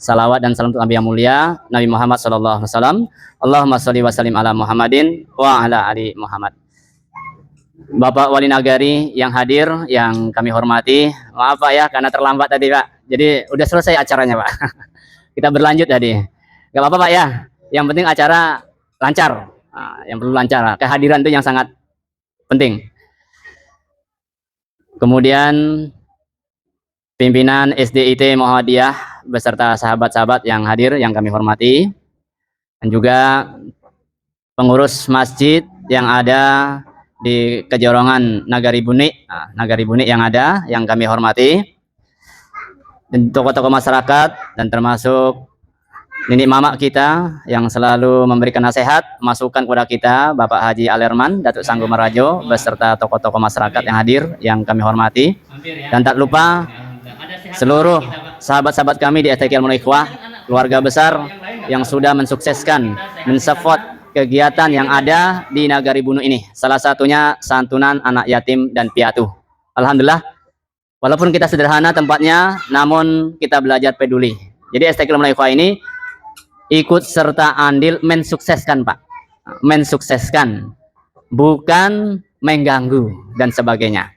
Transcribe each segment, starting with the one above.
salawat dan salam untuk Nabi yang mulia, Nabi Muhammad sallallahu alaihi wasallam. Allahumma sholli wa sallim ala Muhammadin wa ala ali Muhammad. Bapak Wali Nagari yang hadir, yang kami hormati, maaf Pak ya karena terlambat tadi Pak. Jadi udah selesai acaranya Pak. Kita berlanjut tadi. Gak apa-apa Pak ya. Yang penting acara lancar. Nah, yang perlu lancar. Kehadiran itu yang sangat penting. Kemudian pimpinan SDIT Muhammadiyah beserta sahabat-sahabat yang hadir yang kami hormati, dan juga pengurus masjid yang ada di Kejorongan Nagari Bunik, Nagari Bunik yang ada yang kami hormati, dan tokoh-tokoh masyarakat dan termasuk nenek mama kita yang selalu memberikan nasihat, masukan kepada kita, Bapak Haji Alerman, Datuk Sanggu Merajo, beserta tokoh-tokoh masyarakat yang hadir yang kami hormati, dan tak lupa seluruh sahabat-sahabat kami di STK Ilmu Ikhwah, keluarga besar yang sudah mensukseskan, mensupport kegiatan yang ada di Nagari Bunik ini. Salah satunya santunan anak yatim dan piatu. Alhamdulillah, walaupun kita sederhana tempatnya, namun kita belajar peduli. Jadi STK Ilmu Ikhwah ini ikut serta andil mensukseskan Pak, mensukseskan, bukan mengganggu dan sebagainya.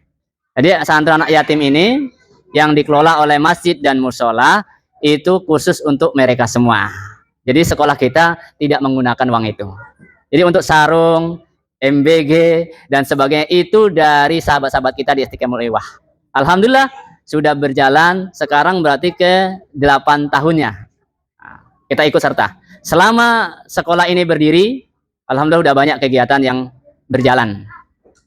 Jadi santunan anak yatim ini yang dikelola oleh masjid dan musola itu khusus untuk mereka semua. Jadi sekolah kita tidak menggunakan uang itu. Jadi untuk sarung, MBG dan sebagainya itu dari sahabat-sahabat kita di STK Ilmu Ikhwah. Alhamdulillah sudah berjalan sekarang berarti ke 8 tahunnya. Kita ikut serta. Selama sekolah ini berdiri, alhamdulillah sudah banyak kegiatan yang berjalan.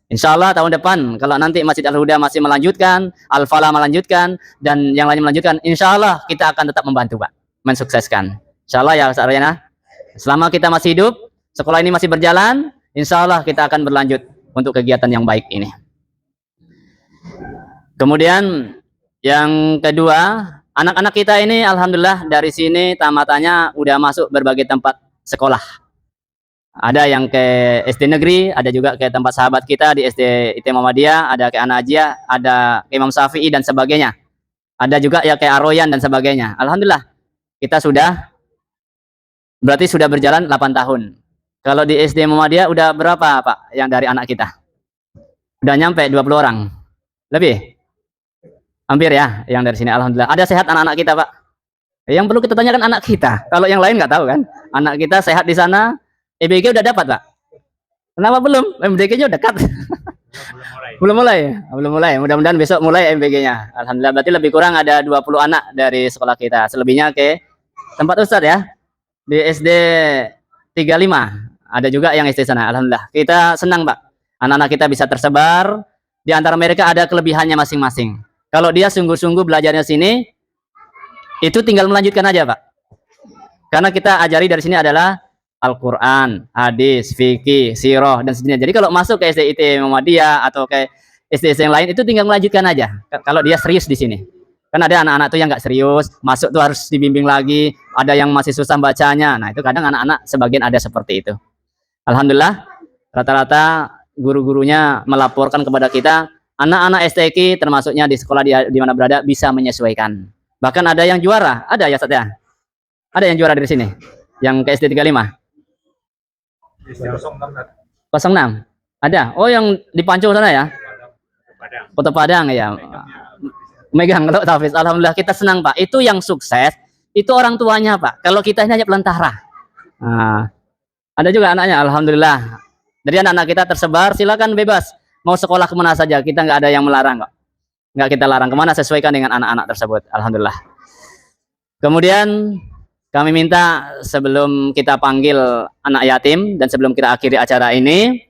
Insya Allah tahun depan, kalau nanti Masjid Al-Huda masih melanjutkan, Al-Falah melanjutkan, dan yang lain melanjutkan, insya Allah kita akan tetap membantu Pak, mensukseskan. Insya Allah ya Ustaz Aryana, selama kita masih hidup, sekolah ini masih berjalan, insya Allah kita akan berlanjut untuk kegiatan yang baik ini. Kemudian yang kedua, anak-anak kita ini alhamdulillah dari sini tamatannya udah masuk berbagai tempat sekolah. Ada yang ke SD negeri, ada juga ke tempat sahabat kita di SD IT Muhammadiyah, ada ke An-Najiyah, ada ke Imam Syafi'i dan sebagainya. Ada juga ya ke Aroyan dan sebagainya. Alhamdulillah kita sudah berarti sudah berjalan 8 tahun. Kalau di SD Muhammadiyah udah berapa Pak yang dari anak kita? Udah nyampe 20 orang. Lebih? Hampir ya yang dari sini. Alhamdulillah. Ada sehat anak-anak kita Pak? Yang perlu kita tanyakan anak kita. Kalau yang lain nggak tahu kan. Anak kita sehat di sana. EBG udah dapat Pak? Kenapa belum? MBG-nya udah dekat. Belum mulai. Belum mulai. Mudah-mudahan besok mulai MBG-nya. Alhamdulillah berarti lebih kurang ada 20 anak dari sekolah kita. Selebihnya ke tempat Ustadz ya. Di SD 35 ada juga yang SD sana. Alhamdulillah kita senang Pak, anak-anak kita bisa tersebar di antara mereka, ada kelebihannya masing-masing. Kalau dia sungguh-sungguh belajarnya sini, itu tinggal melanjutkan aja Pak, karena kita ajari dari sini adalah Al-Quran, hadis, fikih, sirah dan sejenisnya. Jadi kalau masuk ke SDIT Muhammadiyah atau ke SD yang lain itu tinggal melanjutkan aja kalau dia serius di sini. Kan ada anak-anak tuh yang nggak serius, masuk tuh harus dibimbing lagi, ada yang masih susah bacanya. Nah, itu kadang anak-anak sebagian ada seperti itu. Alhamdulillah, rata-rata guru-gurunya melaporkan kepada kita, anak-anak STQ termasuknya di sekolah di mana berada bisa menyesuaikan. Bahkan ada yang juara, ada ya Ustaz ya? Ada yang juara dari sini, yang ke SD 35? 06? Ada? Oh yang di Pancung sana ya? Kota Padang ya? Megang kalau Hafiz. Alhamdulillah kita senang Pak. Itu yang sukses itu orang tuanya Pak. Kalau kita ini hanya pelentara. Nah, ada juga anaknya. Alhamdulillah. Jadi anak-anak kita tersebar. Silakan bebas mau sekolah kemana saja. Kita nggak ada yang melarang kok. Nggak kita larang kemana, sesuaikan dengan anak-anak tersebut. Alhamdulillah. Kemudian kami minta sebelum kita panggil anak yatim dan sebelum kita akhiri acara ini,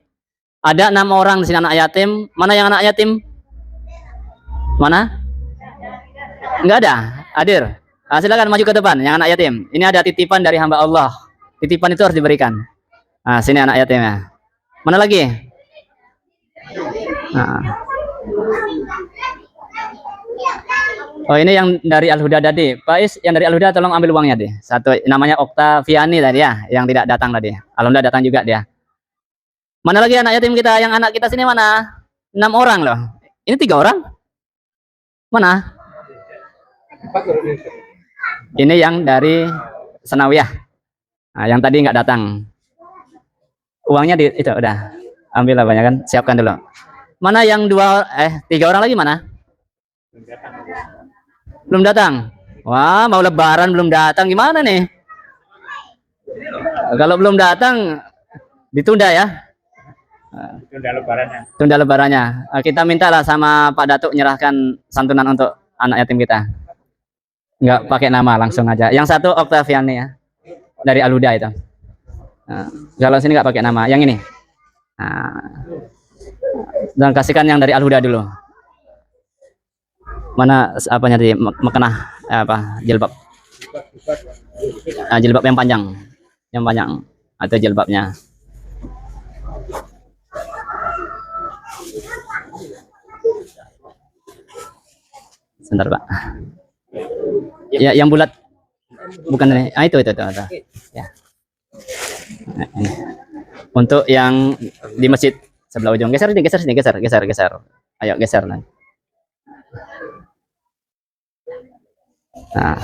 ada 6 orang di sini anak yatim. Mana yang anak yatim? Mana? Enggak ada, hadir. Silakan maju ke depan yang anak yatim. Ini ada titipan dari hamba Allah. Titipan itu harus diberikan. Nah, sini anak yatimnya. Mana lagi? Nah. Oh, ini yang dari Al-Huda tadi. Pak Is, yang dari Al-Huda tolong ambil uangnya deh. Satu namanya Oktaviani tadi ya, yang tidak datang tadi. Alhamdulillah datang juga dia. Mana lagi anak yatim kita? Yang anak kita sini mana? 6 orang loh. Ini 3 orang? Mana? Ini yang dari Senawiyah. Nah, yang tadi nggak datang. Uangnya di itu udah. Ambil lah banyak kan. Siapkan dulu. Mana yang tiga orang lagi mana? Belum datang. Wah, mau lebaran belum datang gimana nih? Kalau belum datang ditunda ya. Tunda lebarannya. Tunda lebarannya. Kita mintalah sama Pak Datuk nyerahkan santunan untuk anak yatim kita. Nggak pakai nama, langsung aja. Yang satu Octaviani ya. Dari Aluda itu. Nah, kalau sini nggak pakai nama. Yang ini. Nah, dan kasihkan yang dari Al-Huda dulu. Mana apanya tadi? Mekenah apa? Jilbab. Jilbab yang panjang. Yang panjang. Atau jilbabnya. Sebentar, Pak. Ya, yang bulat. Bukan ini. Itu. Ya. Nah, ini. Untuk yang di masjid sebelah ujung, geser. Ayo geser nih. Nah,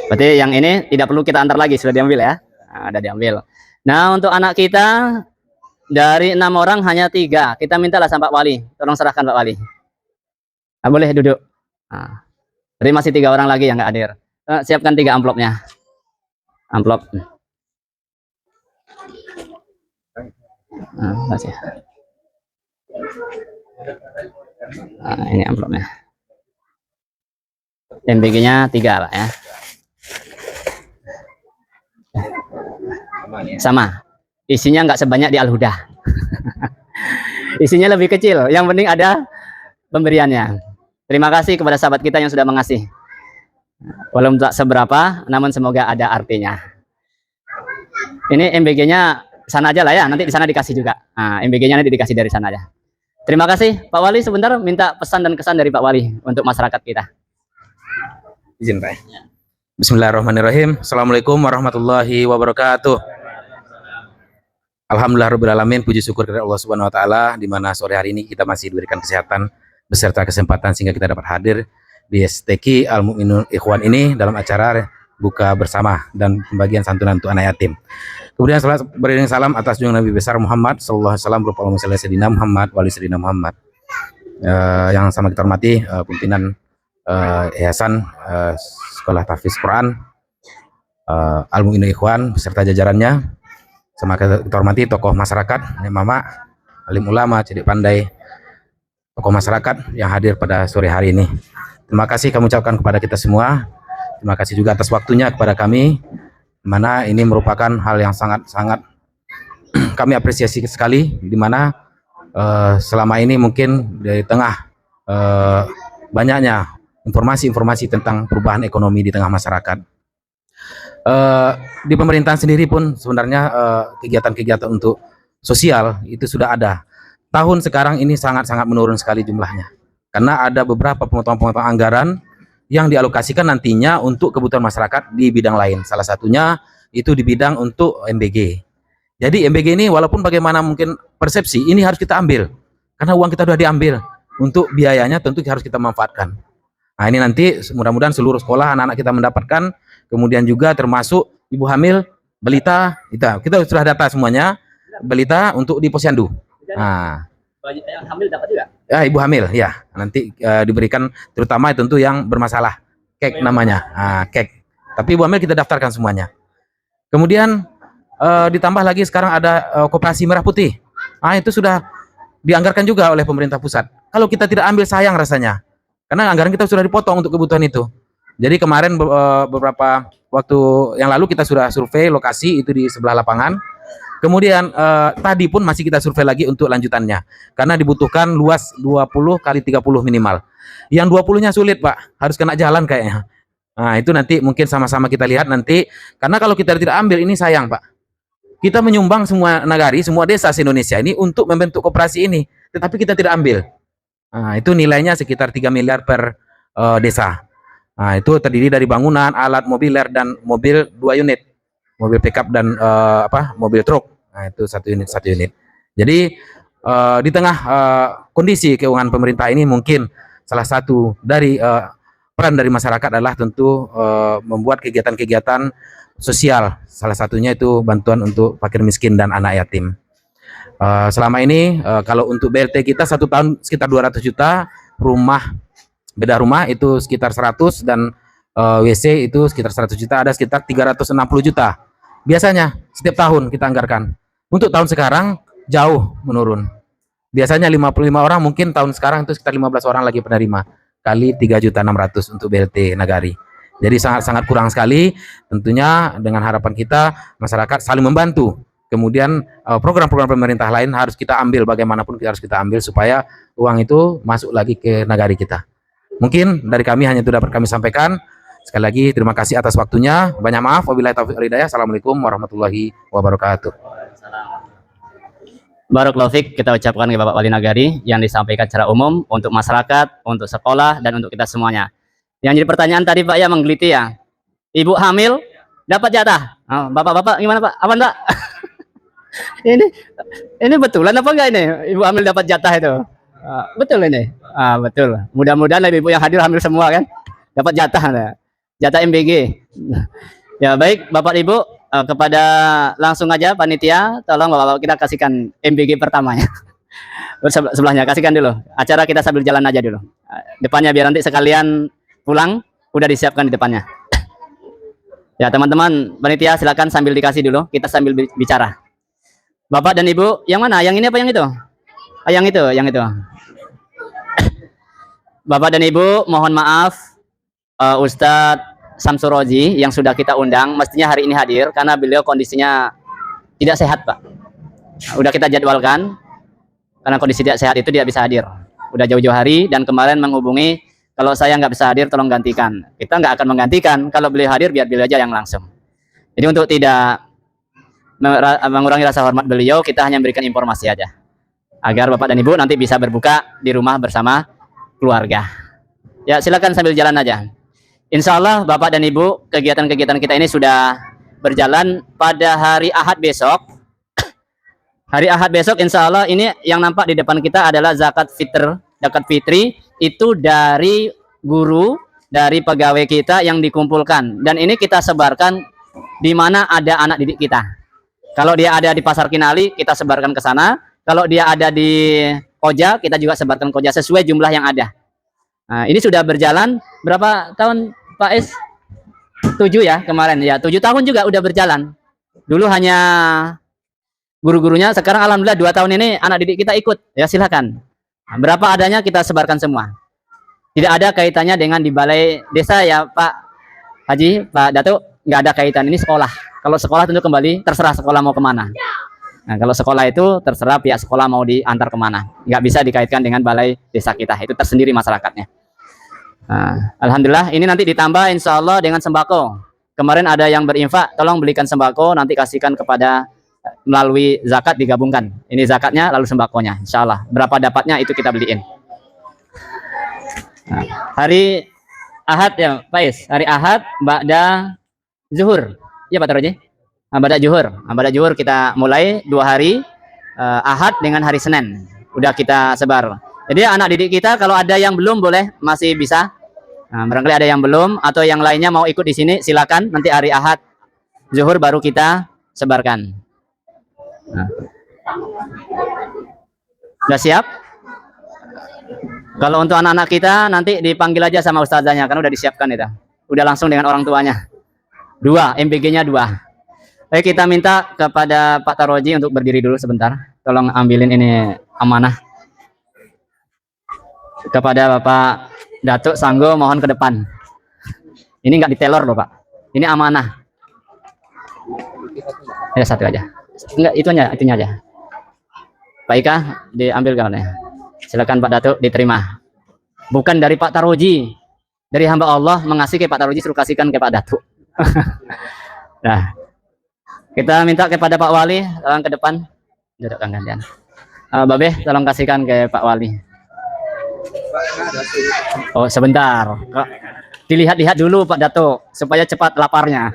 berarti yang ini tidak perlu kita antar lagi, sudah diambil ya. Nah, ada diambil. Nah, untuk anak kita dari 6 orang hanya 3. Kita mintalah sama Pak Wali, tolong serahkan Pak Wali. Nah, boleh duduk. Nah, jadi masih 3 orang lagi yang nggak hadir. Siapkan 3 amplopnya. Amplop. Nah, masih. Nah, ini amplopnya. MBG-nya 3 Pak ya. Sama. Isinya nggak sebanyak di Al-Huda. Isinya lebih kecil. Yang penting ada pemberiannya. Terima kasih kepada sahabat kita yang sudah mengasih. Walaupun tak seberapa, namun semoga ada artinya. Ini MBG-nya sana aja lah ya. Nanti di sana dikasih juga. Nah, MBG-nya nanti dikasih dari sana aja. Terima kasih Pak Wali. Sebentar minta pesan dan kesan dari Pak Wali untuk masyarakat kita. Izin Pak. Bismillahirrahmanirrahim. Assalamualaikum warahmatullahi wabarakatuh. Alhamdulillahirrahmanirrahim. Puji syukur kepada Allah Subhanahu Wa Taala, di mana sore hari ini kita masih diberikan kesehatan beserta kesempatan sehingga kita dapat hadir di STQ Al Mukminun Ikhwan ini dalam acara buka bersama dan pembagian santunan untuk anak yatim. Kemudian beriring salam atas junjungan Nabi besar Muhammad sallallahu alaihi wasallam, berupa Sayyidina Muhammad, wali Sayyidina Muhammad. Yang sama kita hormati pimpinan Yayasan Sekolah Tahfiz Quran Al Mukminun Ikhwan beserta jajarannya. Sama kita hormati tokoh masyarakat, mama, alim ulama, cerdik pandai, tokoh masyarakat yang hadir pada sore hari ini. Terima kasih kami ucapkan kepada kita semua. Terima kasih juga atas waktunya kepada kami, mana ini merupakan hal yang sangat-sangat kami apresiasi sekali, di mana selama ini mungkin dari tengah banyaknya informasi-informasi tentang perubahan ekonomi di tengah masyarakat. Di pemerintahan sendiri pun sebenarnya kegiatan-kegiatan untuk sosial itu sudah ada. Tahun sekarang ini sangat-sangat menurun sekali jumlahnya. Karena ada beberapa pemotongan-pemotongan anggaran yang dialokasikan nantinya untuk kebutuhan masyarakat di bidang lain. Salah satunya itu di bidang untuk MBG. Jadi MBG ini walaupun bagaimana mungkin persepsi, ini harus kita ambil. Karena uang kita sudah diambil. Untuk biayanya tentu harus kita manfaatkan. Nah, ini nanti mudah-mudahan seluruh sekolah anak-anak kita mendapatkan. Kemudian juga termasuk ibu hamil, balita, kita sudah data semuanya, balita untuk di posyandu. Nah, hamil dapat juga? Ya, ibu hamil, ya nanti diberikan, terutama tentu yang bermasalah, kek namanya, kek. Tapi ibu hamil kita daftarkan semuanya. Kemudian ditambah lagi sekarang ada koperasi merah putih. Itu sudah dianggarkan juga oleh pemerintah pusat. Kalau kita tidak ambil sayang rasanya, karena anggaran kita sudah dipotong untuk kebutuhan itu. Jadi kemarin beberapa waktu yang lalu kita sudah survei lokasi itu di sebelah lapangan. Kemudian tadi pun masih kita survei lagi untuk lanjutannya. Karena dibutuhkan luas 20 kali 30 minimal. Yang 20-nya sulit Pak, harus kena jalan kayaknya. Nah itu nanti mungkin sama-sama kita lihat nanti. Karena kalau kita tidak ambil ini sayang Pak. Kita menyumbang semua nagari, semua desa se-Indonesia ini untuk membentuk koperasi ini. Tetapi kita tidak ambil. Nah itu nilainya sekitar 3 miliar per desa. Nah, itu terdiri dari bangunan, alat mobiler dan mobil 2 unit. Mobil pickup dan mobil truk. Nah, itu satu unit. Jadi di tengah kondisi keuangan pemerintah ini mungkin salah satu dari peran dari masyarakat adalah tentu membuat kegiatan-kegiatan sosial. Salah satunya itu bantuan untuk fakir miskin dan anak yatim. Selama ini kalau untuk BLT kita 1 tahun sekitar 200 juta, beda rumah itu sekitar 100, dan WC itu sekitar 100 juta, ada sekitar 360 juta. Biasanya setiap tahun kita anggarkan. Untuk tahun sekarang jauh menurun. Biasanya 55 orang, mungkin tahun sekarang itu sekitar 15 orang lagi penerima. Kali 3.600.000 untuk BLT Nagari. Jadi sangat-sangat kurang sekali. Tentunya dengan harapan kita masyarakat saling membantu. Kemudian program-program pemerintah lain harus kita ambil, bagaimanapun harus kita ambil supaya uang itu masuk lagi ke Nagari kita. Mungkin dari kami hanya itu dapat kami sampaikan. Sekali lagi terima kasih atas waktunya. Banyak maaf. Wabillahi taufiq wal hidayah. Assalamualaikum warahmatullahi wabarakatuh. Barakallahu fiik, kita ucapkan ke Bapak Wali Nagari yang disampaikan secara umum untuk masyarakat, untuk sekolah, dan untuk kita semuanya. Yang jadi pertanyaan tadi Pak ya, menggeliti ya. Ibu hamil dapat jatah. Bapak-bapak gimana Pak? Apa enggak? ini betulan apa enggak ini? Ibu hamil dapat jatah itu. Betul ini. Betul. Mudah-mudahan ibu yang hadir hamil semua kan. Dapat jatah. Jatah MBG. Ya baik Bapak Ibu, kepada langsung aja panitia, tolong Bapak-bapak kita kasihkan MBG pertamanya. Sebelahnya kasihkan dulu. Acara kita sambil jalan aja dulu. Depannya biar nanti sekalian pulang udah disiapkan di depannya. Ya teman-teman panitia silakan sambil dikasih dulu, kita sambil bicara. Bapak dan Ibu, yang mana? Yang ini apa yang itu? Yang itu. Bapak dan Ibu, mohon maaf Ustadz Samsuroji yang sudah kita undang mestinya hari ini hadir karena beliau kondisinya tidak sehat Pak. Udah kita jadwalkan karena kondisi tidak sehat itu tidak bisa hadir. Udah jauh-jauh hari dan kemarin menghubungi, kalau saya nggak bisa hadir tolong gantikan. Kita nggak akan menggantikan, kalau beliau hadir biar beliau aja yang langsung. Jadi untuk tidak mengurangi rasa hormat beliau, kita hanya memberikan informasi aja agar Bapak dan Ibu nanti bisa berbuka di rumah bersama keluarga. Ya silakan sambil jalan aja. Insya Allah Bapak dan Ibu, kegiatan-kegiatan kita ini sudah berjalan pada hari Ahad besok. Hari Ahad besok insya Allah ini yang nampak di depan kita adalah zakat fitri itu dari guru, dari pegawai kita yang dikumpulkan. Dan ini kita sebarkan di mana ada anak didik kita. Kalau dia ada di Pasar Kinali, kita sebarkan ke sana. Kalau dia ada di Koja, kita juga sebarkan Koja sesuai jumlah yang ada. Nah, ini sudah berjalan berapa tahun Pak Es? 7 ya kemarin ya, 7 tahun juga udah berjalan. Dulu hanya guru-gurunya, sekarang alhamdulillah 2 tahun ini anak didik kita ikut. Ya silakan. Nah, berapa adanya kita sebarkan semua. Tidak ada kaitannya dengan di balai desa ya Pak Haji, Pak Datuk, nggak ada kaitan. Ini sekolah. Kalau sekolah tentu kembali terserah sekolah mau kemana. Nah, kalau sekolah itu terserah pihak sekolah mau diantar kemana. Nggak bisa dikaitkan dengan balai desa kita. Itu tersendiri masyarakatnya. Nah, alhamdulillah ini nanti ditambah insya Allah dengan sembako. Kemarin ada yang berinfak, tolong belikan sembako, nanti kasihkan kepada melalui zakat digabungkan. Ini zakatnya lalu sembakonya, insya Allah. Berapa dapatnya itu kita beliin. Nah, hari Ahad ya Pak Is, hari Ahad ba'da zuhur. Ya Pak Taroji? Ba'da zuhur. Ba'da zuhur kita mulai 2 hari Ahad dengan hari Senin. Udah kita sebar. Jadi anak didik kita kalau ada yang belum boleh masih bisa. Nah, barangkali ada yang belum atau yang lainnya mau ikut di sini silakan. Nanti hari Ahad zuhur baru kita sebarkan. Nah. Sudah siap? Kalau untuk anak-anak kita nanti dipanggil aja sama ustazahnya kan udah disiapkan itu. Udah langsung dengan orang tuanya. 2, MBG-nya 2. Baik, kita minta kepada Pak Taroji untuk berdiri dulu sebentar. Tolong ambilin ini amanah. Kepada Bapak Datuk Sanggo mohon ke depan. Ini enggak ditelor loh Pak. Ini amanah. Ya 1 aja. Enggak, itunya aja. Pak Ika diambil kawannya. Silakan Pak Datuk diterima. Bukan dari Pak Taroji. Dari hamba Allah mengasihi ke Pak Taroji suruh kasihkan ke Pak Datuk. Nah, kita minta kepada Pak Wali tolong ke depan. Dudukkan gantian. Babe tolong kasihkan ke Pak Wali. Oh sebentar, dilihat-lihat dulu Pak Datuk supaya cepat laparnya.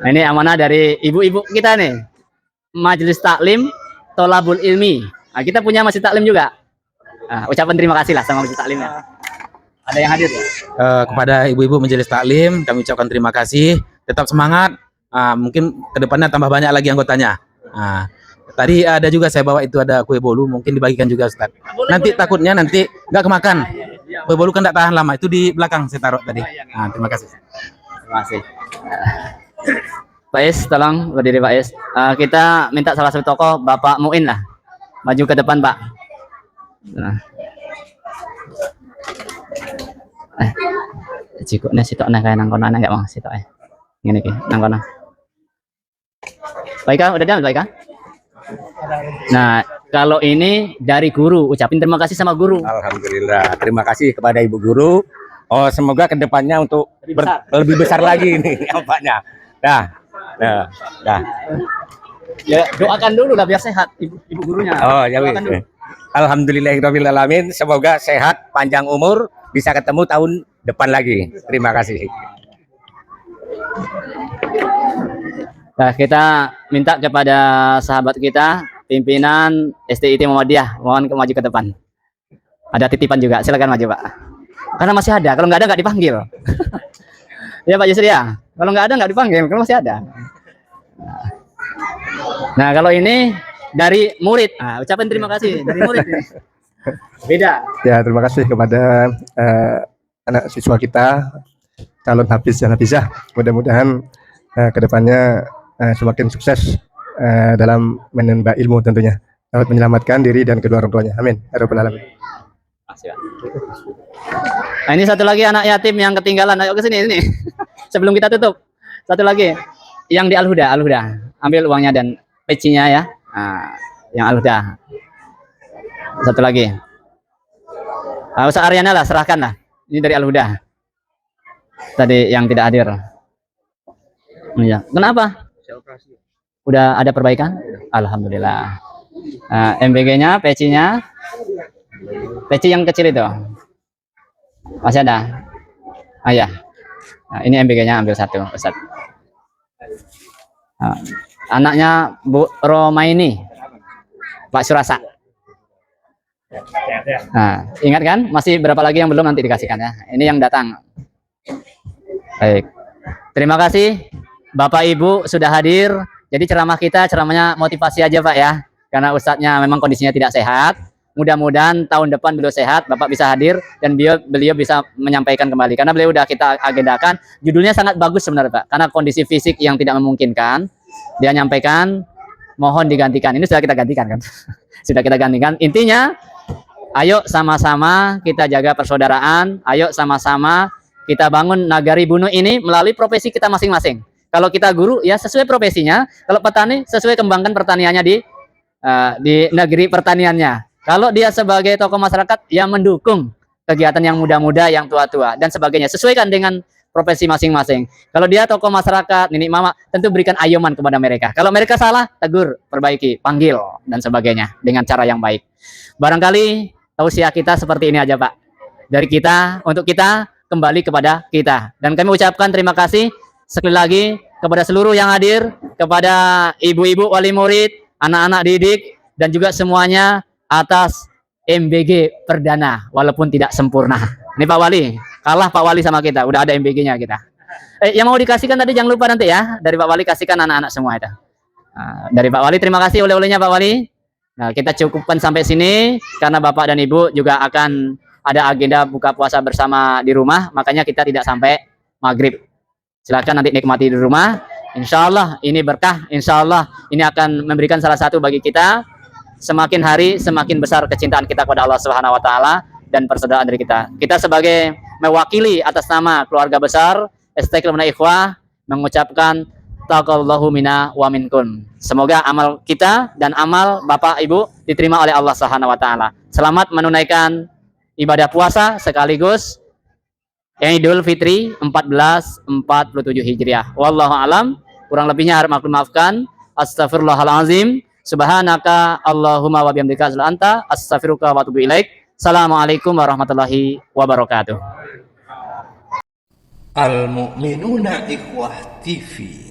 Nah, ini amanah dari ibu-ibu kita nih, Majelis Taklim Tholabul Ilmi. Nah, kita punya Majelis Taklim juga. Nah, ucapan terima kasih lah sama Majelis Taklimnya. Ada yang hadir ya? Kepada ibu-ibu majelis taklim kami ucapkan terima kasih, tetap semangat. Mungkin kedepannya tambah banyak lagi anggotanya. Tadi ada juga saya bawa itu ada kue bolu, mungkin dibagikan juga Ustaz. Nanti takutnya nanti nggak kemakan. Kue bolu kan nggak tahan lama, itu di belakang saya taruh tadi. Terima kasih. Terima kasih. Pak Is, tolong berdiri Pak Is. Kita minta salah satu tokoh, Bapak Muin lah, maju ke depan Pak. Nah. Cikuknya sitok nah kayak nangkono anak nggak mau sitok gini ki nangkono. Baik udah jalan baik. Nah, kalau ini dari guru, ucapin terima kasih sama guru. Alhamdulillah, terima kasih kepada Ibu Guru. Oh, semoga kedepannya untuk lebih besar lagi ini nampaknya. Dah. Ya, doakan dulu lah biar sehat ibu gurunya. Oh, ya wis. Alhamdulillahirabbil alamin, semoga sehat, panjang umur, bisa ketemu tahun depan lagi. Terima kasih. Nah, kita minta kepada sahabat kita, pimpinan SDIT Muhammadiyah, mohon maju ke depan. Ada titipan juga, silakan maju Pak. Karena masih ada, kalau nggak ada nggak dipanggil. Ya Pak Yusri ya, kalau nggak ada nggak dipanggil, kalau masih ada. Nah, kalau ini dari murid, ucapin terima kasih dari murid ini. Beda. Ya, terima kasih kepada anak siswa kita, calon hafiz dan hafizah. Mudah-mudahan kedepannya semakin sukses dalam menimba ilmu tentunya, dapat menyelamatkan diri dan kedua orang tuanya. Amin. Ya Rabbal Alamin. Nah, ini satu lagi anak yatim yang ketinggalan. Ayo ke sini ini. Sebelum kita tutup, satu lagi yang di Al-Huda. Ambil uangnya dan pecinya ya. Nah, yang Al-Huda. Satu lagi. Ustaz Aryana lah, serahkan lah. Ini dari Al-Huda. Tadi yang tidak hadir. Ya. Kenapa? Udah ada perbaikan? Alhamdulillah. MBG-nya, pecinya. Peci yang kecil itu. Masih ada? Ya. Nah, ini MBG-nya ambil satu, Ustaz. Anaknya Bu Romaini, Pak Surasa. Nah, ingat kan? Masih berapa lagi yang belum nanti dikasihkan ya. Ini yang datang. Baik. Terima kasih Bapak Ibu sudah hadir. Jadi ceramah kita ceramahnya motivasi aja Pak ya. Karena Ustadznya memang kondisinya tidak sehat. Mudah-mudahan tahun depan beliau sehat, Bapak bisa hadir dan beliau bisa menyampaikan kembali. Karena beliau udah kita agendakan. Judulnya sangat bagus sebenarnya Pak. Karena kondisi fisik yang tidak memungkinkan, dia nyampaikan mohon digantikan. Ini sudah kita gantikan kan? Sudah kita gantikan. Intinya, ayo sama-sama kita jaga persaudaraan. Ayo sama-sama kita bangun nagari Bunu ini melalui profesi kita masing-masing. Kalau kita guru ya sesuai profesinya. Kalau petani sesuai kembangkan pertaniannya di negeri pertaniannya. Kalau dia sebagai tokoh masyarakat yang mendukung kegiatan yang muda-muda, yang tua-tua dan sebagainya. Sesuaikan dengan profesi masing-masing. Kalau dia tokoh masyarakat, nenek mama, tentu berikan ayoman kepada mereka. Kalau mereka salah, tegur, perbaiki, panggil dan sebagainya dengan cara yang baik. Barangkali tausiah kita seperti ini aja Pak. Dari kita untuk kita kembali kepada kita. Dan kami ucapkan terima kasih sekali lagi kepada seluruh yang hadir, kepada ibu-ibu wali murid, anak-anak didik, dan juga semuanya atas MBG perdana, walaupun tidak sempurna. Ini Pak Wali, kalah Pak Wali sama kita, udah ada MBG-nya kita. Yang mau dikasihkan tadi jangan lupa nanti ya, dari Pak Wali kasihkan anak-anak semua itu. Dari Pak Wali, terima kasih oleh-olehnya Pak Wali. Nah, kita cukupkan sampai sini, karena Bapak dan Ibu juga akan ada agenda buka puasa bersama di rumah, makanya kita tidak sampai maghrib. Silakan nanti nikmati di rumah. Insya Allah ini berkah. Insya Allah ini akan memberikan salah satu bagi kita. Semakin hari semakin besar kecintaan kita kepada Allah Subhanahu Wa Taala dan persaudaraan dari kita. Kita sebagai mewakili atas nama keluarga besar Istiqlal Ikhwah mengucapkan taqabbalallahu minna wa minkum. Semoga amal kita dan amal Bapak Ibu diterima oleh Allah Subhanahu Wa Taala. Selamat menunaikan ibadah puasa sekaligus Idul Fitri 1447 Hijriah. Wallahu alam. Kurang lebihnya harap maafkan. Astagfirullahalazim. Subhanaka Allahumma wa bihamdika anta astaghfiruka wa atubu ilaik. Assalamualaikum warahmatullahi wabarakatuh. Al Mu'minuna Ikhwah TV.